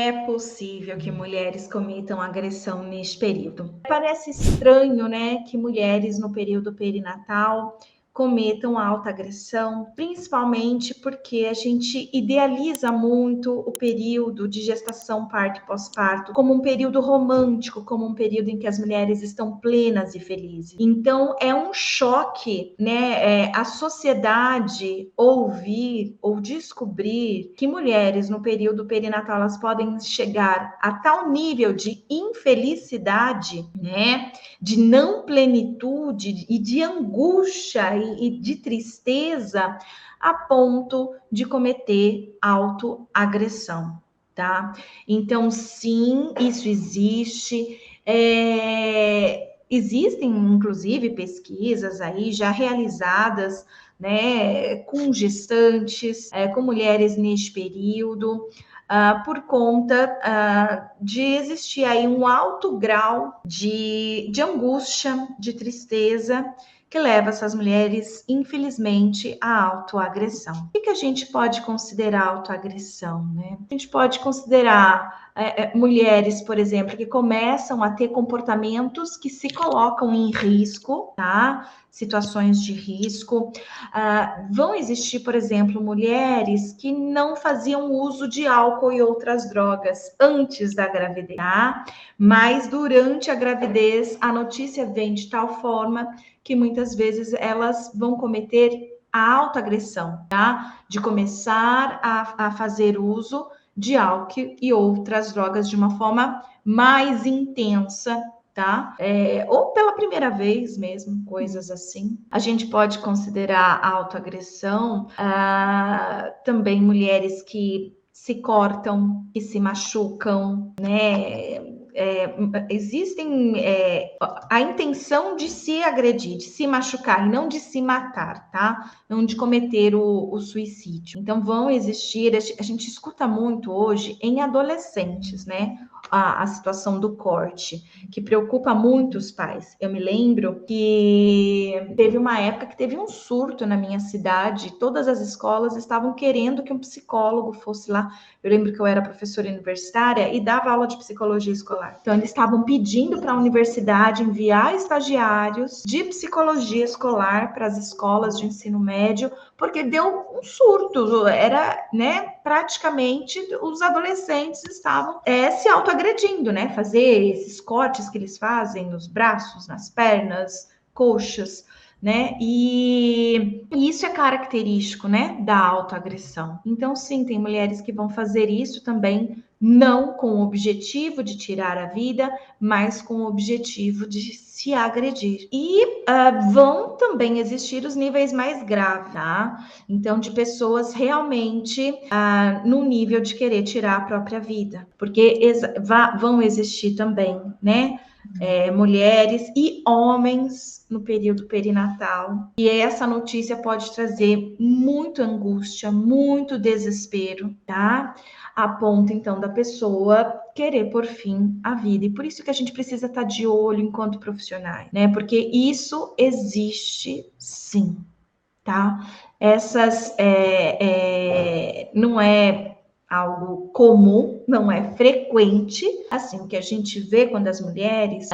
é possível que mulheres cometam agressão neste período. Parece estranho, né, que mulheres no período perinatal cometam autoagressão, principalmente porque a gente idealiza muito o período de gestação, parto e pós-parto como um período romântico, como um período em que as mulheres estão plenas e felizes. Então, é um choque, né, a sociedade ouvir ou descobrir que mulheres no período perinatal elas podem chegar a tal nível de infelicidade, né, de não plenitude e de angústia e de tristeza a ponto de cometer autoagressão, tá? Então, sim, isso existe. Existem, inclusive, pesquisas aí já realizadas, né, com gestantes, com mulheres neste período, por conta de existir aí um alto grau de angústia, de tristeza, que leva essas mulheres, infelizmente, à autoagressão. O que a gente pode considerar autoagressão, né? A gente pode considerar mulheres, por exemplo, que começam a ter comportamentos que se colocam em risco, tá? Situações de risco. Vão existir, por exemplo, mulheres que não faziam uso de álcool e outras drogas antes da gravidez, tá? Mas durante a gravidez, a notícia vem de tal forma que muitas vezes elas vão cometer a autoagressão, tá? De começar a fazer uso de álcool e outras drogas de uma forma mais intensa, tá? Ou pela primeira vez mesmo, coisas assim. A gente pode considerar a autoagressão também mulheres que se cortam, que se machucam, né? Existem a intenção de se agredir, de se machucar e não de se matar, tá? Não de cometer o suicídio. Então vão existir, a gente escuta muito hoje em adolescentes, né? A situação do corte, que preocupa muito os pais. Eu me lembro que teve uma época que teve um surto na minha cidade, todas as escolas estavam querendo que um psicólogo fosse lá. Eu lembro que eu era professora universitária e dava aula de psicologia escolar. Então, eles estavam pedindo para a universidade enviar estagiários de psicologia escolar para as escolas de ensino médio, porque deu um surto. Era, né, praticamente os adolescentes estavam se autoagredindo, né? Fazer esses cortes que eles fazem nos braços, nas pernas, coxas, né? E isso é característico, né, da autoagressão. Então, sim, tem mulheres que vão fazer isso também, não com o objetivo de tirar a vida, mas com o objetivo de se agredir. E vão também existir os níveis mais graves, tá? Então, de pessoas realmente no nível de querer tirar a própria vida, porque vão existir também, né? Mulheres e homens no período perinatal. E essa notícia pode trazer muita angústia, muito desespero, tá? A ponto, então, da pessoa querer por fim a vida. E por isso que a gente precisa estar de olho enquanto profissionais, né? Porque isso existe sim, tá? Essas não é algo comum, não é frequente. Assim, o que a gente vê quando as mulheres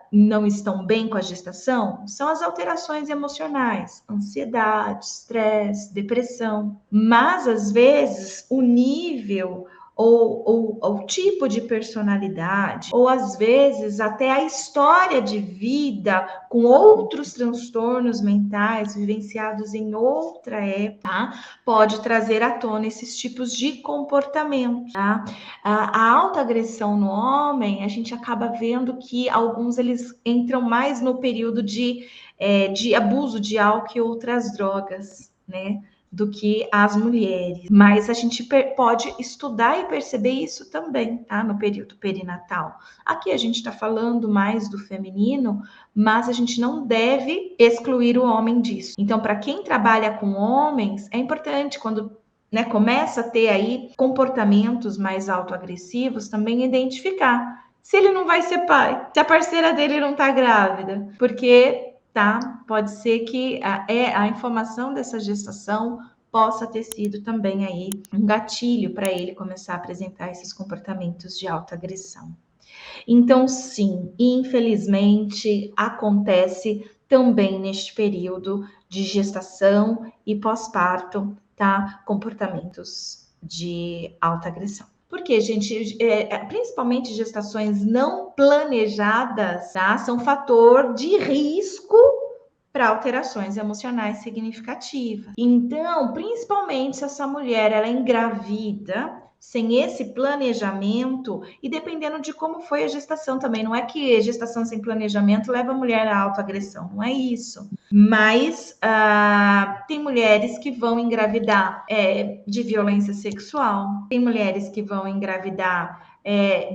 não estão bem com a gestação são as alterações emocionais, ansiedade, estresse, depressão. Mas, às vezes, o nível ou o tipo de personalidade, ou às vezes até a história de vida com outros transtornos mentais vivenciados em outra época, tá? Pode trazer à tona esses tipos de comportamento, tá? A autoagressão no homem, a gente acaba vendo que alguns eles entram mais no período de abuso de álcool e outras drogas, né? Do que as mulheres. Mas a gente pode estudar e perceber isso também, tá? No período perinatal. Aqui a gente está falando mais do feminino, mas a gente não deve excluir o homem disso. Então, para quem trabalha com homens, é importante quando começa a ter aí comportamentos mais autoagressivos, também identificar se ele não vai ser pai, se a parceira dele não está grávida, porque pode ser que a informação dessa gestação possa ter sido também aí um gatilho para ele começar a apresentar esses comportamentos de autoagressão. Então, sim, infelizmente acontece também neste período de gestação e pós-parto, tá? Comportamentos de autoagressão. Porque, gente, principalmente gestações não planejadas, tá? São fator de risco para alterações emocionais significativas. Então, principalmente se essa mulher ela é engravida sem esse planejamento e dependendo de como foi a gestação também, não é que gestação sem planejamento leva a mulher à autoagressão, não é isso. Mas tem mulheres que vão engravidar de violência sexual, tem mulheres que vão engravidar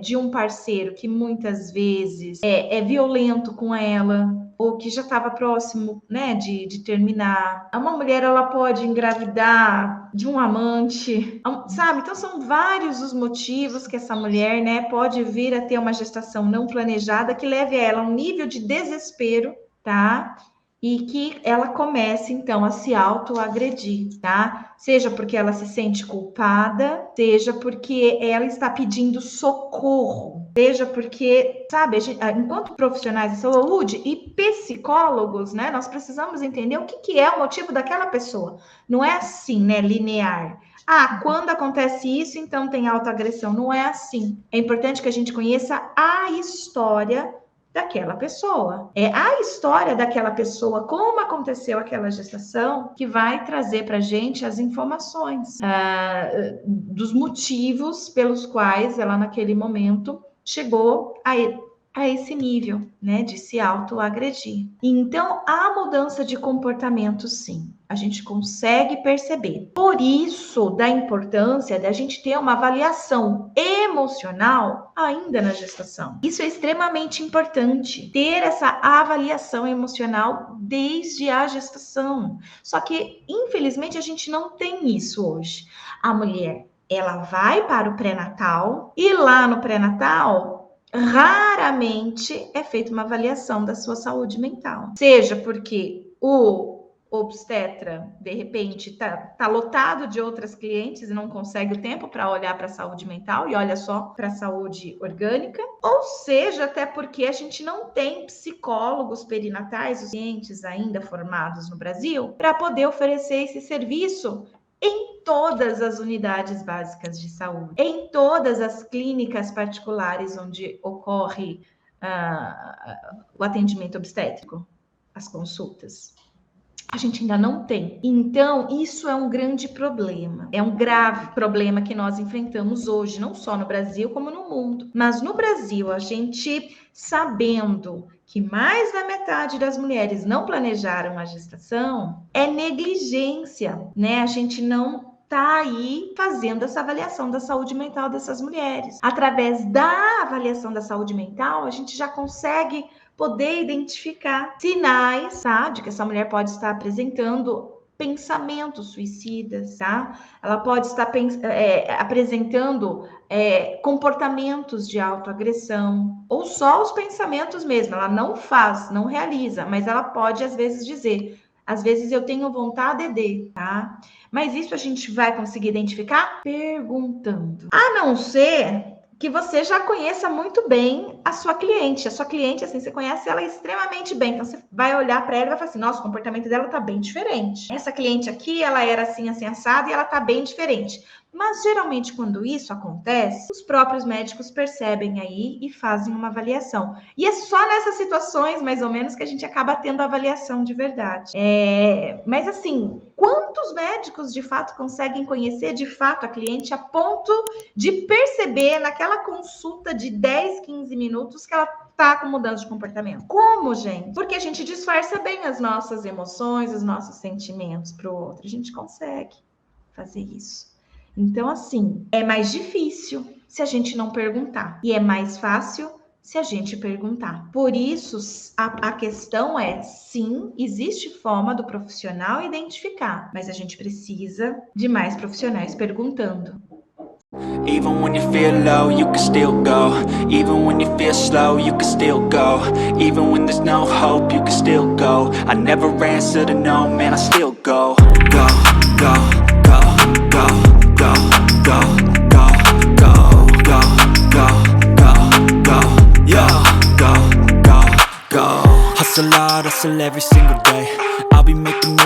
de um parceiro que muitas vezes é violento com ela, ou que já estava próximo, né, de terminar. Uma mulher, ela pode engravidar de um amante, sabe? Então, são vários os motivos que essa mulher, né, pode vir a ter uma gestação não planejada que leve a ela a um nível de desespero, tá? E que ela comece, então, a se autoagredir, tá? Seja porque ela se sente culpada, seja porque ela está pedindo socorro, seja porque, sabe, enquanto profissionais de saúde e psicólogos, né, nós precisamos entender o que é o motivo daquela pessoa. Não é assim, né, linear. Quando acontece isso, então tem autoagressão. Não é assim. É importante que a gente conheça a história daquela pessoa. É a história daquela pessoa, como aconteceu aquela gestação, que vai trazer para a gente as informações dos motivos pelos quais ela, naquele momento, chegou a esse nível, né, de se autoagredir. Então, a mudança de comportamento, sim, a gente consegue perceber. Por isso, da importância da gente ter uma avaliação emocional ainda na gestação. Isso é extremamente importante, ter essa avaliação emocional desde a gestação. Só que, infelizmente, a gente não tem isso hoje. A mulher, ela vai para o pré-natal e lá no pré-natal raramente é feita uma avaliação da sua saúde mental. Seja porque o obstetra, de repente, tá lotado de outras clientes e não consegue o tempo para olhar para a saúde mental e olha só para a saúde orgânica, ou seja, até porque a gente não tem psicólogos perinatais, os cientes ainda formados no Brasil, para poder oferecer esse serviço em todas as unidades básicas de saúde, em todas as clínicas particulares onde ocorre o atendimento obstétrico, as consultas. A gente ainda não tem. Então, isso é um grande problema. É um grave problema que nós enfrentamos hoje, não só no Brasil, como no mundo. Mas no Brasil, a gente sabendo que mais da metade das mulheres não planejaram a gestação, é negligência, né? A gente não está aí fazendo essa avaliação da saúde mental dessas mulheres. Através da avaliação da saúde mental, a gente já consegue poder identificar sinais, tá? De que essa mulher pode estar apresentando pensamentos suicidas, tá? Ela pode estar apresentando comportamentos de autoagressão, ou só os pensamentos mesmo. Ela não faz, não realiza, mas ela pode, às vezes, dizer: às vezes eu tenho vontade de, tá? Mas isso a gente vai conseguir identificar perguntando. A não ser que você já conheça muito bem a sua cliente. A sua cliente, assim, você conhece ela extremamente bem. Então, você vai olhar para ela e vai falar assim: nossa, o comportamento dela tá bem diferente. Essa cliente aqui, ela era assim, assim, assada, e ela tá bem diferente. Mas, geralmente, quando isso acontece, os próprios médicos percebem aí e fazem uma avaliação. E é só nessas situações, mais ou menos, que a gente acaba tendo a avaliação de verdade. Mas, assim, quantos médicos, de fato, conseguem conhecer, de fato, a cliente a ponto de perceber naquela consulta de 10, 15 minutos que ela tá com mudança de comportamento? Como, gente? Porque a gente disfarça bem as nossas emoções, os nossos sentimentos para o outro. A gente consegue fazer isso. Então, assim, é mais difícil se a gente não perguntar. E é mais fácil se a gente perguntar. Por isso, a questão é, sim, existe forma do profissional identificar, mas a gente precisa de mais profissionais perguntando. Even when you feel low, you can still go. Even when you feel slow, you can still go. Even when there's no hope, you can still go. I never answer to no, man, I still go. Go, go. go, go, go, go, go, go, go, yo, go, go, go. Hustle hard, hustle every single day. I'll be making moves